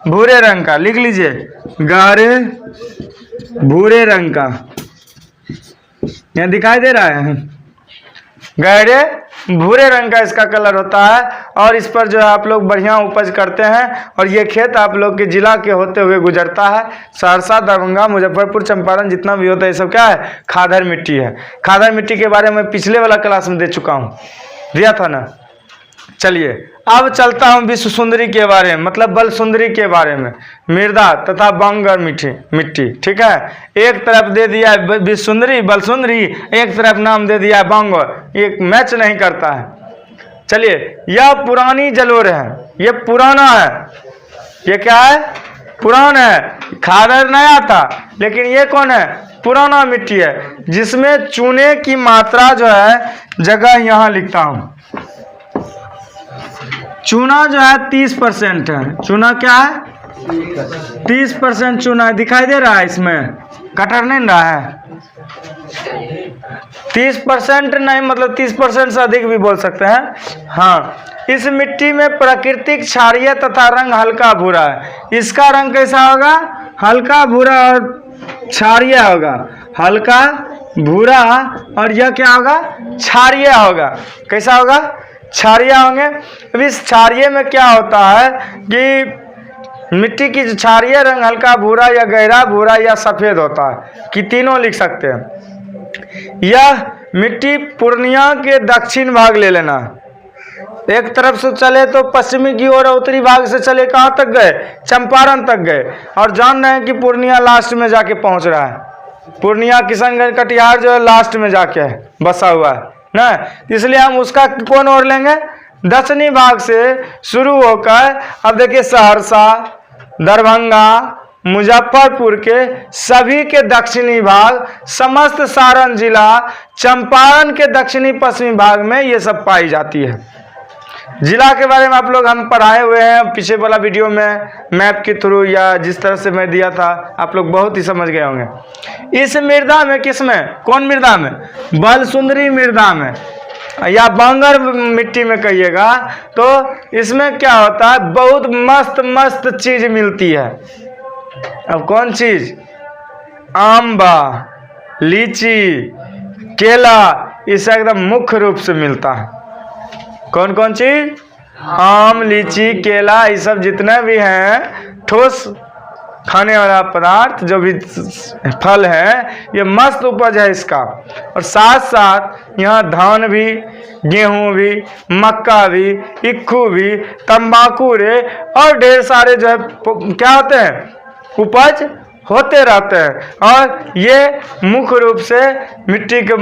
भूरे रंग का, लिख लीजिए, गहरे भूरे रंग का। यहाँ दिखाई दे रहा है, गहरे भूरे रंग का इसका कलर होता है। और इस पर जो है आप लोग बढ़िया उपज करते हैं। और ये खेत आप लोग के जिला के होते हुए गुजरता है। सहरसा, दरभंगा, मुजफ्फरपुर, चंपारण जितना भी होता है ये सब क्या है? खादर मिट्टी है। खादर मिट्टी के बारे में पिछले वाला क्लास में दे चुका हूँ, दिया था ना। चलिए अब चलता हूँ विश्व सुंदरी के बारे में, मतलब बल सुंदरी के बारे में। मृदा तथा बांगर मिट्टी, ठीक है। एक तरफ दे दिया है विश्व सुंदरी, बल सुंदरी, एक तरफ नाम दे दिया है बांगर। ये मैच नहीं करता है। चलिए, यह पुरानी जलोढ़ है, ये पुराना है। ये क्या है? पुराना है। खादर नया था, लेकिन ये कौन है? पुराना मिट्टी है, जिसमें चूने की मात्रा जो है, जगह यहाँ लिखता हूँ, चूना जो है 30% है। चूना क्या है? 30% चूना है। दिखाई दे रहा है? इसमें कटर नहीं रहा है। 30% नहीं, मतलब 30% से अधिक भी बोल सकते हैं। हाँ, इस मिट्टी में प्राकृतिक क्षारीय तथा रंग हल्का भूरा है। इसका रंग कैसा होगा? हल्का भूरा और क्षारीय होगा। हल्का भूरा, और यह क्या होगा? क्षारीय होगा। कैसा होगा? क्षारीय होंगे। अब इस क्षारीय में क्या होता है कि मिट्टी की जो क्षारीय रंग हल्का भूरा या गहरा भूरा या सफेद होता है, कि तीनों लिख सकते हैं। यह मिट्टी पूर्णिया के दक्षिण भाग ले लेना। एक तरफ से चले तो पश्चिमी की ओर, उत्तरी भाग से चले कहाँ तक गए? चंपारण तक गए। और जान रहे हैं कि पूर्णिया लास्ट में जाके पहुंच रहा है। पूर्णिया, किशनगंज, कटिहार जो है लास्ट में जाके बसा हुआ है ना। इसलिए हम उसका कौन ओर लेंगे? दक्षिणी भाग से शुरू होकर, अब देखिए, सहरसा, दरभंगा, मुजफ्फरपुर के सभी के दक्षिणी भाग, समस्त सारण जिला, चंपारण के दक्षिणी पश्चिमी भाग में ये सब पाई जाती है। जिला के बारे में आप लोग हम पढ़ाए हुए हैं पीछे वाला वीडियो में, मैप के थ्रू या जिस तरह से मैं दिया था, आप लोग बहुत ही समझ गए होंगे। इस मृदा में, किसमें? कौन मृदा में? बल सुंदरी मृदा में या बांगर मिट्टी में कहिएगा तो इसमें क्या होता है? बहुत मस्त मस्त चीज मिलती है। अब कौन चीज? आंबा, लीची, केला, इसे एकदम मुख्य रूप से मिलता है। कौन कौन चीज? आम, लीची, केला, ये सब जितने भी हैं ठोस खाने वाला पदार्थ, जो भी फल है, ये मस्त उपज है इसका। और साथ साथ यहाँ धान भी, गेहूं भी, मक्का भी, इक्खू भी, तंबाकू रे, और ढेर सारे जो है क्या होते हैं? उपज होते रहते हैं। और ये मुख्य रूप से मिट्टी के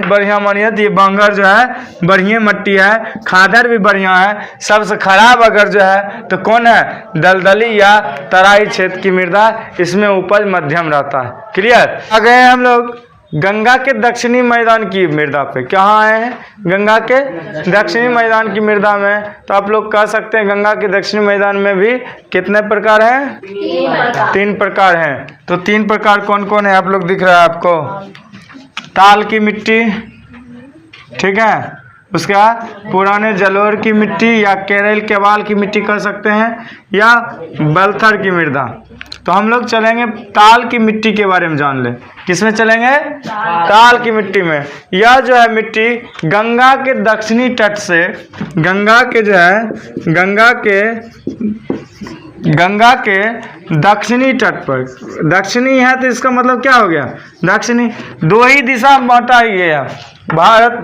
बढ़िया मानिए तो ये बांगर जो है बढ़िया मिट्टी है, खादर भी बढ़िया है। सबसे खराब अगर जो है तो कौन है? दलदली या तराई क्षेत्र की मृदा, इसमें उपज मध्यम रहता है। क्लियर? आ गए हम लोग गंगा के दक्षिणी मैदान की मृदा पे। कहाँ आए हैं? गंगा के दक्षिणी मैदान की मृदा में। तो आप लोग कह सकते हैं गंगा के दक्षिणी मैदान में भी कितने प्रकार हैं? 3 प्रकार हैं। तो 3 प्रकार कौन कौन है? आप लोग दिख रहा है आपको? ताल की मिट्टी, ठीक है, उसका पुराने जलोढ़ की मिट्टी या केरल केवाल की मिट्टी कह सकते हैं, या बलथर की मृदा। तो हम लोग चलेंगे ताल की मिट्टी के बारे में जान ले। किसमें चलेंगे? ताल की मिट्टी में। यह जो है मिट्टी गंगा के दक्षिणी तट से, गंगा के जो है, गंगा के गंगा के दक्षिणी तट पर, दक्षिणी है तो इसका मतलब क्या हो गया, दक्षिणी। दो ही दिशा बांटा ही गया भारत,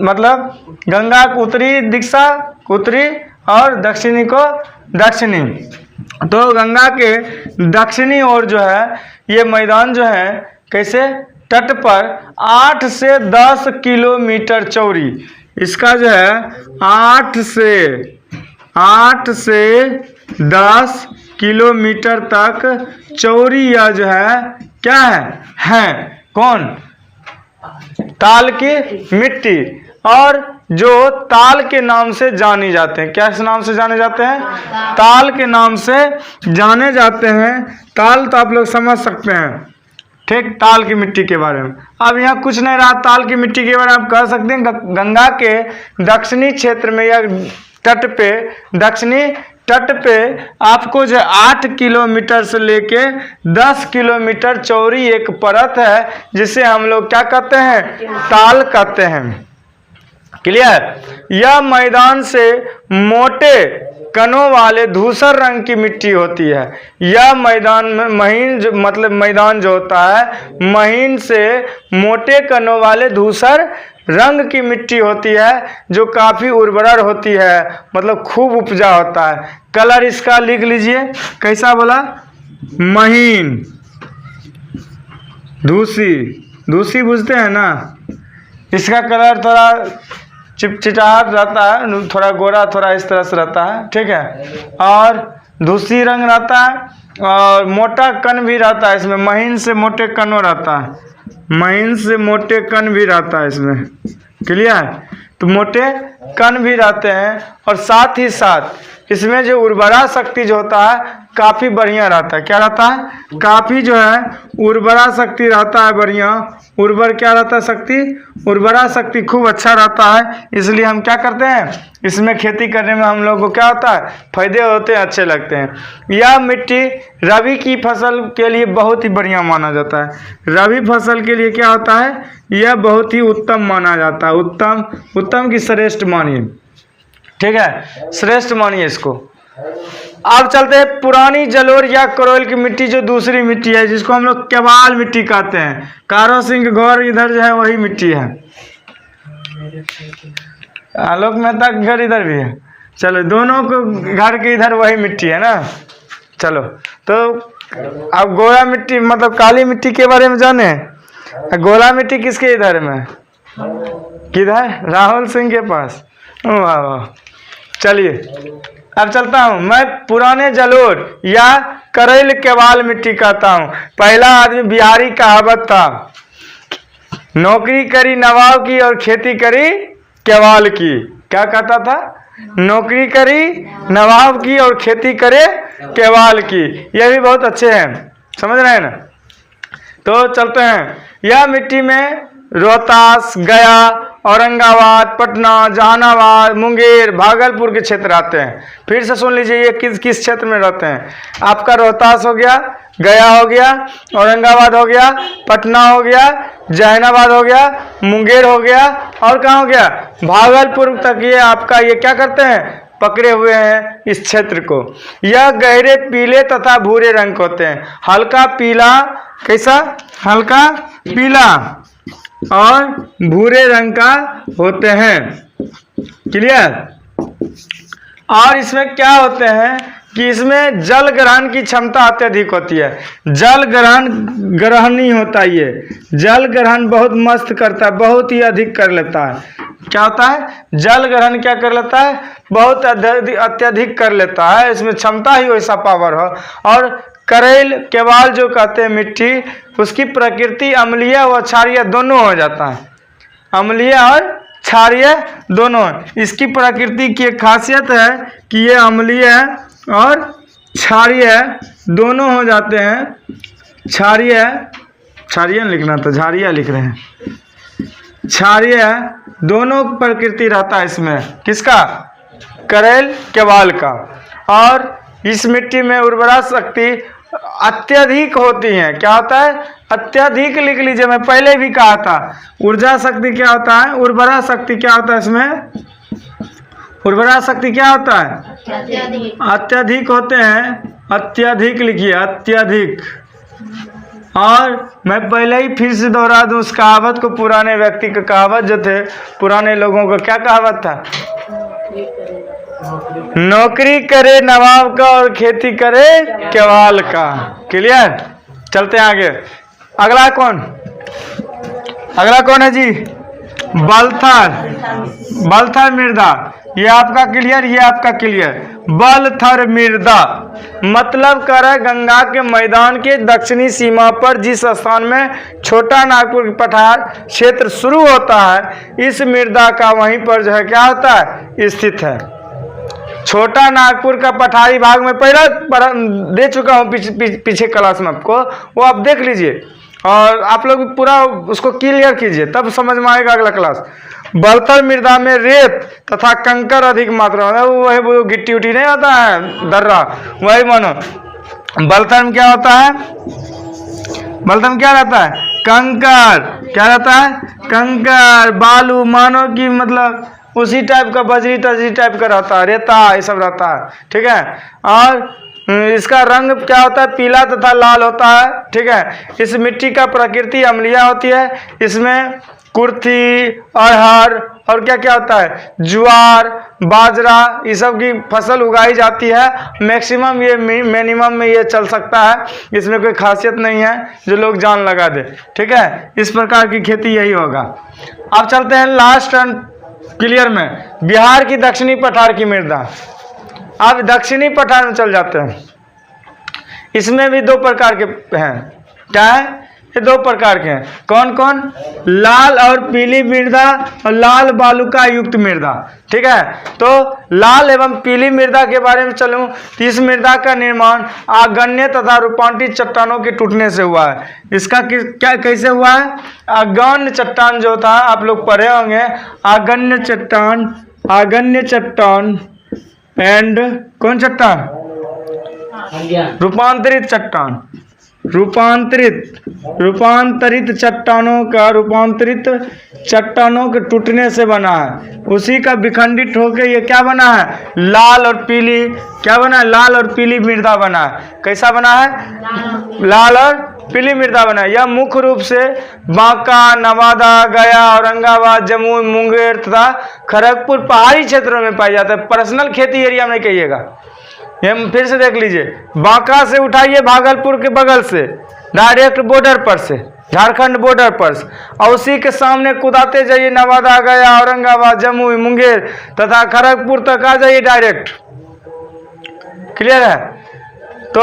मतलब गंगा को उत्तरी दिशा, उत्तरी, और दक्षिणी को दक्षिणी। तो गंगा के दक्षिणी ओर जो है ये मैदान जो है कैसे, तट पर 8 से 10 किलोमीटर चौड़ी, इसका जो है 8 से 10 किलोमीटर तक चौड़ी यह जो है क्या है कौन, ताल की मिट्टी, और जो ताल के नाम से जाने जाते हैं। क्या नाम से जाने जाते हैं, ताल के नाम से जाने जाते हैं। ताल तो आप लोग समझ सकते हैं, ठीक, ताल की मिट्टी के बारे में। अब यहाँ कुछ नहीं रहा, ताल की मिट्टी के बारे में आप कह सकते हैं गंगा के दक्षिणी क्षेत्र में या तट पे, दक्षिणी तट पे आपको जो 8 किलोमीटर से लेके 10 किलोमीटर चौड़ी एक परत है, जिसे हम लोग क्या कहते हैं, ताल कहते हैं। क्लियर। यह मैदान से मोटे कणों वाले धूसर रंग की मिट्टी होती है। यह मैदान में महीन मतलब मैदान जो होता है महीन से मोटे कणों वाले धूसर रंग की मिट्टी होती है, जो काफ़ी उर्वरक होती है, मतलब खूब उपजा होता है। कलर इसका लिख लीजिए, कैसा बोला, महीन धूसी, धूसी बुझते हैं ना, इसका कलर थोड़ा चिपचिटाहट रहता है, थोड़ा गोरा, थोड़ा इस तरह से रहता है, ठीक है, और धूसी रंग रहता है, और मोटा कण भी रहता है इसमें, महीन से मोटे कणों रहता है, महीन से मोटे कण भी रहता है इसमें। क्लियर। तो मोटे कण भी रहते हैं, और साथ ही साथ इसमें जो उर्वरा शक्ति जो होता है काफ़ी बढ़िया रहता है। क्या रहता है, काफ़ी जो है उर्वरा शक्ति रहता है, बढ़िया उर्वर क्या रहता है, शक्ति, उर्वरा शक्ति खूब अच्छा रहता है। इसलिए हम क्या करते हैं, इसमें खेती करने में हम लोग को क्या होता है, फायदे होते हैं, अच्छे लगते हैं। यह मिट्टी रबी की फसल के लिए बहुत ही बढ़िया माना जाता है। रबी फसल के लिए क्या होता है, यह बहुत ही उत्तम माना जाता है, उत्तम, उत्तम की श्रेष्ठ मानिए, ठीक है, श्रेष्ठ मानिए इसको। अब चलते हैं पुरानी जलोर या करोल की मिट्टी, जो दूसरी मिट्टी है जिसको हम लोग केवाल मिट्टी कहते हैं। कारो सिंह गौर इधर जो है वही मिट्टी है, आलोक मेहता के घर इधर भी है, चलो दोनों को घर के इधर वही मिट्टी है ना। चलो तो अब गोला मिट्टी मतलब काली मिट्टी के बारे में जाने। गोला मिट्टी किसके इधर में, किधर, राहुल सिंह के पास, वाह वाह। चलिए अब चलता हूँ, मैं पुराने जलोर या करेल केवाल मिट्टी कहता हूँ। पहला आदमी बिहारी कहावत था, नौकरी करी नवाब की और खेती करी केवाल की। क्या कहता था, नौकरी करी नवाब की और खेती करे केवाल की। यह भी बहुत अच्छे हैं, समझ रहे हैं ना। तो चलते हैं, यह मिट्टी में रोहतास, गया, औरंगाबाद, पटना, जहानाबाद, मुंगेर, भागलपुर के क्षेत्र आते हैं। फिर से सुन लीजिए, ये किस किस क्षेत्र में रहते हैं। आपका रोहतास हो गया, गया हो गया, औरंगाबाद हो गया, पटना हो गया, जहानाबाद हो गया, मुंगेर हो गया, और कहाँ हो गया, भागलपुर तक ये आपका ये क्या करते हैं, पकड़े हुए हैं इस क्षेत्र को। यह गहरे पीले तथा भूरे रंग के होते हैं, हल्का पीला, कैसा, हल्का पीला और भूरे रंग का होते हैं। क्लियर। और इसमें क्या होते हैं कि इसमें जल ग्रहण की क्षमता अत्यधिक होती है। जल ग्रहणी होता है, ये जल ग्रहण बहुत मस्त करता है, बहुत ही अधिक कर लेता है। क्या होता है, जल ग्रहण क्या कर लेता है, बहुत अत्यधिक कर लेता है, इसमें क्षमता ही वैसा पावर हो। और करेल केवाल जो कहते हैं मिट्टी, उसकी प्रकृति अम्लीय व क्षारीय दोनों हो जाता है, अम्लीय और क्षारीय दोनों। इसकी प्रकृति की एक खासियत है कि ये अम्लीय और क्षारीय दोनों हो जाते हैं। क्षारीय, क्षारीय लिखना था, क्षारीय लिख रहे हैं, क्षारीय दोनों प्रकृति रहता है इसमें, किसका, करेल केवाल का। और इस मिट्टी में उर्वरा शक्ति अत्यधिक होती है। क्या होता है, अत्यधिक लिख लीजिए, मैं पहले भी कहा था। ऊर्जा शक्ति क्या होता है, उर्वरा शक्ति क्या होता है इसमें, उर्वरा शक्ति क्या होता है, अत्यधिक होते हैं। अत्यधिक लिखिए, अत्यधिक। और मैं पहले ही फिर से दोहरा दूं उस कहावत को, पुराने व्यक्ति का कहावत जो थे, पुराने लोगों का क्या कहावत था? नौकरी करे नवाब का और खेती करे केवाल का। क्लियर? चलते हैं आगे। अगला कौन है जी? बलथर। बलथर मृदा, ये आपका क्लियर, ये आपका क्लियर। बलथर मृदा मतलब कर है गंगा के मैदान के दक्षिणी सीमा पर जिस स्थान में छोटा नागपुर पठार क्षेत्र शुरू होता है, इस मृदा का वहीं पर जो है क्या होता है? स्थित है। छोटा नागपुर का पठारी भाग में पहला दे चुका हूँ पीछे क्लास में आपको, वो आप देख लीजिए और आप लोग पूरा उसको क्लियर कीजिए, तब समझ में आएगा अगला क्लास। बलथर मृदा में रेत तथा कंकर अधिक मात्रा में, वही वो गिट्टी उट्टी नहीं होता है दर्रा, वही मानो। बलथर में क्या होता है? बलथर में क्या रहता है? कंकर। क्या रहता है? कंकर। बालू मानो कि मतलब उसी टाइप का बजरी तजरी टाइप का रहता है, रेता ये सब रहता है। ठीक है। और इसका रंग क्या होता है? पीला तथा लाल होता है। ठीक है। इस मिट्टी का प्रकृति अम्लीय होती है। इसमें कुर्थी, अरहर और क्या क्या होता है? ज्वार, बाजरा, ये सब की फसल उगाई जाती है। मैक्सिमम ये मिनिमम में ये चल सकता है, इसमें कोई खासियत नहीं है जो लोग जान लगा दे। ठीक है। इस प्रकार की खेती यही होगा। अब चलते हैं लास्ट एंड क्लियर में, बिहार की दक्षिणी पठार की मृदा। अब दक्षिणी पठार में चल जाते हैं। इसमें भी दो प्रकार के हैं। क्या है? ये दो प्रकार के हैं। कौन कौन? लाल और पीली मृदा और लाल बालुका युक्त मृदा। ठीक है। तो लाल एवं पीली मृदा के बारे में चलूं तो इस मृदा का निर्माण आग्नेय तथा रूपांतरित चट्टानों के टूटने से हुआ है। इसका क्या कैसे हुआ है? आग्नेय चट्टान जो था आप लोग पढ़े होंगे, आग्नेय चट्टान एंड कौन चट्टान? रूपांतरित चट्टान। रूपांतरित चट्टानों के टूटने से बना है। उसी का विखंडित होकर ये क्या बना है? लाल और पीली क्या बना है? लाल और पीली मृदा बना है। कैसा बना है? लाल और पीली मृदा बना है। यह मुख्य रूप से बांका, नवादा, गया, औरंगाबाद, जमुई, मुंगेर तथा खड़गपुर पहाड़ी क्षेत्रों में पाई जाता है। पर्सनल खेती एरिया में कहिएगा। ये फिर से देख लीजिए, बांका से उठाइए भागलपुर के बगल से, डायरेक्ट बॉर्डर पर से, झारखंड बॉर्डर पर, और उसी के सामने कुदाते जाइए नवादा, गया, औरंगाबाद, जमुई, मुंगेर तथा खड़गपुर तक आ जाइए डायरेक्ट। क्लियर है? तो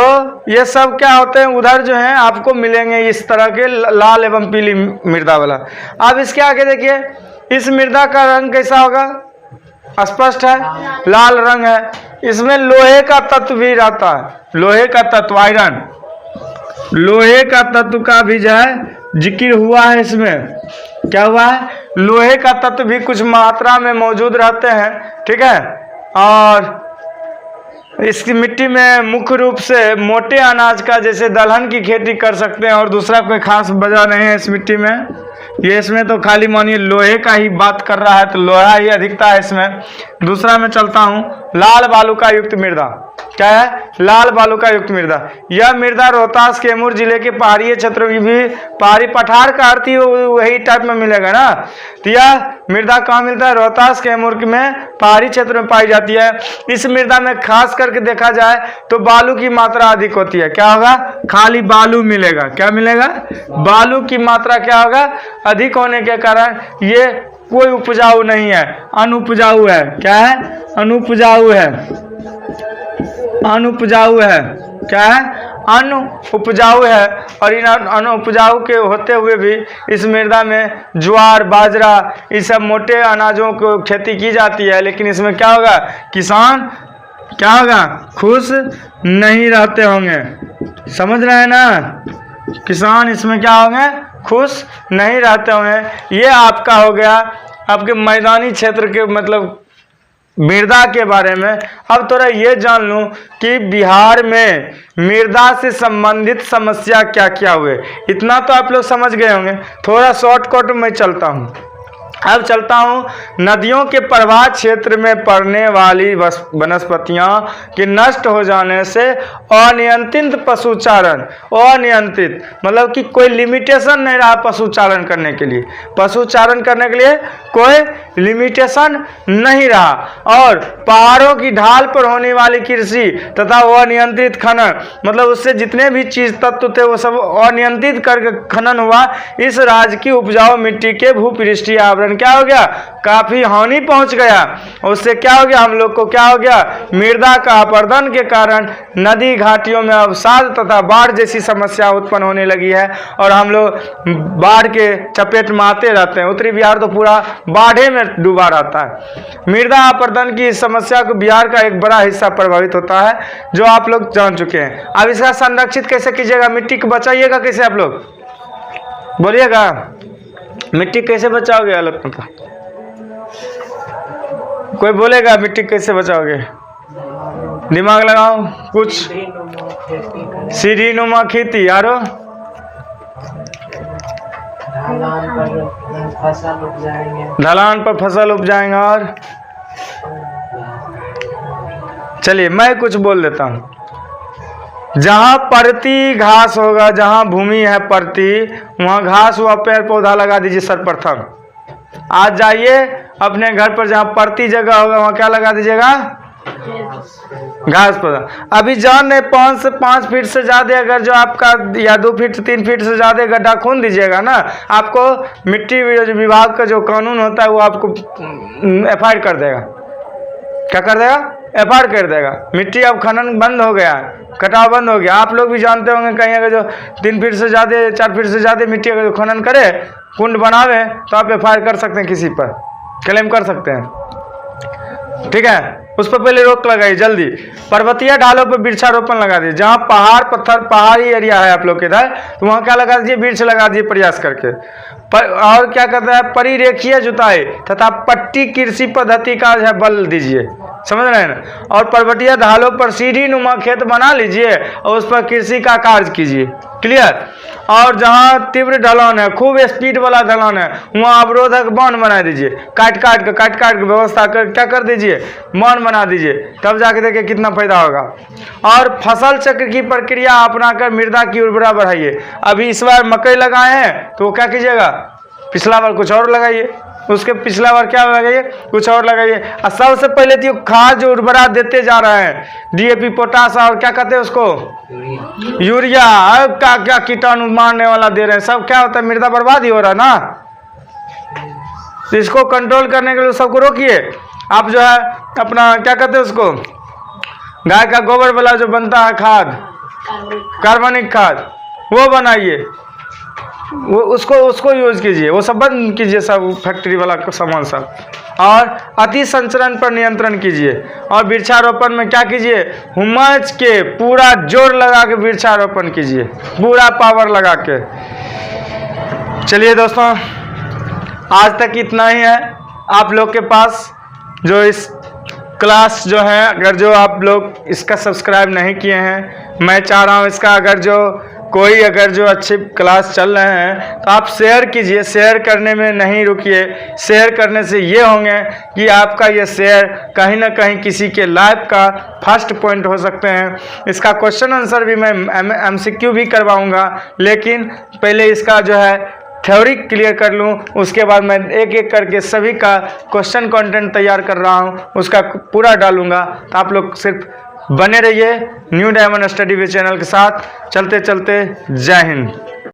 ये सब क्या होते हैं उधर जो है आपको मिलेंगे इस तरह के लाल एवं पीली मृदा वाला। अब इसके आगे देखिए, इस मृदा का रंग कैसा होगा? स्पष्ट है, लाल रंग है। इसमें लोहे का तत्व भी रहता है। लोहे का तत्व, आयरन, लोहे का तत्व का भी जो है जिक्र हुआ है। इसमें क्या हुआ है? लोहे का तत्व भी कुछ मात्रा में मौजूद रहते हैं। ठीक है। और इसकी मिट्टी में मुख्य रूप से मोटे अनाज का जैसे दलहन की खेती कर सकते हैं, और दूसरा कोई खास वजह नहीं है इस मिट्टी में। ये इसमें तो खाली मानिए लोहे का ही बात कर रहा है, तो लोहा ही अधिकता है इसमें। दूसरा मैं चलता हूँ, लाल बालुका युक्त मृदा। क्या है? लाल बालुका युक्त मृदा। यह मृदा रोहतास कैमूर जिले के पहाड़ी क्षेत्रों की भी, पहाड़ी पठार का अर्थ ही वही टाइप में मिलेगा ना। तो यह मृदा कहाँ मिलता है? रोहतास कैमूर में पहाड़ी क्षेत्र में पाई जाती है। इस मृदा में खास करके देखा जाए तो बालू की मात्रा अधिक होती है। क्या होगा? खाली बालू मिलेगा। क्या मिलेगा? बालू की मात्रा क्या होगा? अधिक होने के कारण ये कोई उपजाऊ नहीं है, अनुपजाऊ है। क्या है? अनुपजाऊ है। अनुपजाऊ है। क्या है? अनुपजाऊ है। और इन अनुपजाऊ के होते हुए भी इस मृदा में ज्वार, बाजरा, ये सब मोटे अनाजों को खेती की जाती है। लेकिन इसमें क्या होगा? किसान क्या होगा? खुश नहीं रहते होंगे। समझ रहे हैं ना? किसान इसमें क्या होंगे? खुश नहीं रहते होंगे। ये आपका हो गया आपके मैदानी क्षेत्र के मतलब मृदा के बारे में। अब थोड़ा ये जान लूं कि बिहार में मृदा से संबंधित समस्या क्या क्या हुए। इतना तो आप लोग समझ गए होंगे। थोड़ा शॉर्टकट में चलता हूं। अब चलता हूँ, नदियों के प्रवाह क्षेत्र में पड़ने वाली वनस्पतियों के नष्ट हो जाने से अनियंत्रित पशुचारण, अनियंत्रित मतलब कि कोई लिमिटेशन नहीं रहा पशुचारण करने के लिए, पशुचारण करने के लिए कोई लिमिटेशन नहीं रहा, और पहाड़ों की ढाल पर होने वाली कृषि तथा अनियंत्रित खनन, मतलब उससे जितने भी चीज तत्व थे वो सब अनियंत्रित करके खनन हुआ, इस राज्य की उपजाऊ मिट्टी के भूपृष्ठीय आवरण क्या हो गया, काफी हानि पहुंच गया। उससे क्या हो गया, हम लोग को क्या हो गया, मृदा का अपरदन के कारण नदी घाटियों में अवसाद तथा बाढ़ जैसी समस्या उत्पन्न होने लगी है, और हम लोग बाढ़ के चपेट में आते रहते हैं। उत्तरी बिहार तो पूरा बाढ़े में डूबा रहता है। मृदा अपरदन की इस समस्या को बिहार का एक बड़ा हिस्सा प्रभावित होता है, जो आप लोग जान चुके हैं। अब इसका संरक्षित कैसे कीजिएगा, मिट्टी को बचाइएगा कैसे, आप लोग बोलिएगा, मिट्टी कैसे बचाओगे? अलग मतलब कोई बोलेगा मिट्टी कैसे बचाओगे, दिमाग लगाओ कुछ। सीढ़ी नुमा खेती, यारो ढलान पर फसल उपजाएंगे। और चलिए मैं कुछ बोल देता हूँ। जहाँ परती घास होगा, जहाँ भूमि है परती, वहाँ घास हुआ पेड़ पौधा लगा दीजिए सर्वप्रथम। आज जाइए अपने घर पर, जहाँ परती जगह होगा वहाँ क्या लगा दीजिएगा, घास पौधा। अभी जान नहीं 5 से 5 फीट से ज़्यादा अगर जो आपका, या 2 फीट 3 फीट से ज़्यादा गड्ढा खून दीजिएगा ना, आपको मिट्टी विभाग का जो कानून होता है वो आपको FIR कर देगा। क्या कर देगा, FIR कर देगा। मिट्टी अब खनन बंद हो गया, कटाव बंद हो गया। आप लोग भी जानते होंगे कहीं अगर जो 3 फीट से ज़्यादा 4 फीट से ज़्यादा मिट्टी अगर खनन करे, कुंड बनावे, तो आप FIR कर सकते हैं, किसी पर क्लेम कर सकते हैं। ठीक है, उस पर पहले रोक लगाइए जल्दी। पर्वतीय ढालों पर वृक्षारोपण लगा दीजिए। जहाँ पहाड़ पत्थर पहाड़ी एरिया है आप लोग के इधर, तो वहाँ क्या लगा दीजिए, वृक्ष लगा दीजिए प्रयास करके। और क्या करता है, परिरेखीय जुताई तथा पट्टी कृषि पद्धति का जो है बल दीजिए, समझ रहे हैं ना। और पर्वतीय ढालों पर सीढ़ी नुमा खेत बना लीजिए और उस पर कृषि का कार्य कीजिए। क्लियर। और जहाँ तीव्र ढलान है, खूब स्पीड वाला ढलान है, वहाँ अवरोधक बांध बना दीजिए। काट काट के व्यवस्था कर क्या कर दीजिए, बांध बना दीजिए, तब जाके देखिए कितना फायदा होगा। और फसल चक्र की प्रक्रिया अपनाकर मृदा की उर्वरता बढ़ाइए। अभी इस बार मकई लगाए हैं तो क्या कीजिएगा, पिछला बार कुछ और लगाइए, उसके पिछला बार क्या लगाइए, कुछ और लगाइए। और सबसे पहले तो खाद जो उर्वरक देते जा रहे हैं, DAP पोटास और क्या कहते हैं उसको, यूरिया, क्या क्या कीटाणु मारने वाला दे रहे हैं, सब क्या होता है, मृदा बर्बाद ही हो रहा है ना। तो इसको कंट्रोल करने के लिए सबको रोकिए। आप जो है अपना क्या कहते हैं उसको, गाय का गोबर वाला जो बनता है खाद, कार्बनिक खाद, वो बनाइए, वो उसको यूज कीजिए, वो सब बंद कीजिए, सब फैक्ट्री वाला सामान सब। और अति संचरण पर नियंत्रण कीजिए। और वृक्षारोपण में क्या कीजिए, हुमच के पूरा जोर लगा के वृक्षारोपण कीजिए, पूरा पावर लगा के। चलिए दोस्तों, आज तक इतना ही है आप लोग के पास। जो इस क्लास जो है, अगर जो आप लोग इसका सब्सक्राइब नहीं किए हैं, मैं चाह रहा हूँ इसका अगर जो अच्छी क्लास चल रहे हैं तो आप शेयर कीजिए। शेयर करने में नहीं रुकिए। शेयर करने से ये होंगे कि आपका ये शेयर कहीं ना कहीं किसी के लाइफ का फर्स्ट पॉइंट हो सकते हैं। इसका क्वेश्चन आंसर भी मैं MCQ भी करवाऊंगा, लेकिन पहले इसका जो है थ्योरी क्लियर कर लूँ, उसके बाद मैं एक एक करके सभी का क्वेश्चन कंटेंट तैयार कर रहा हूँ, उसका पूरा डालूंगा। तो आप लोग सिर्फ बने रहिए न्यू डायमंड स्टडी वे चैनल के साथ। चलते चलते जय हिंद।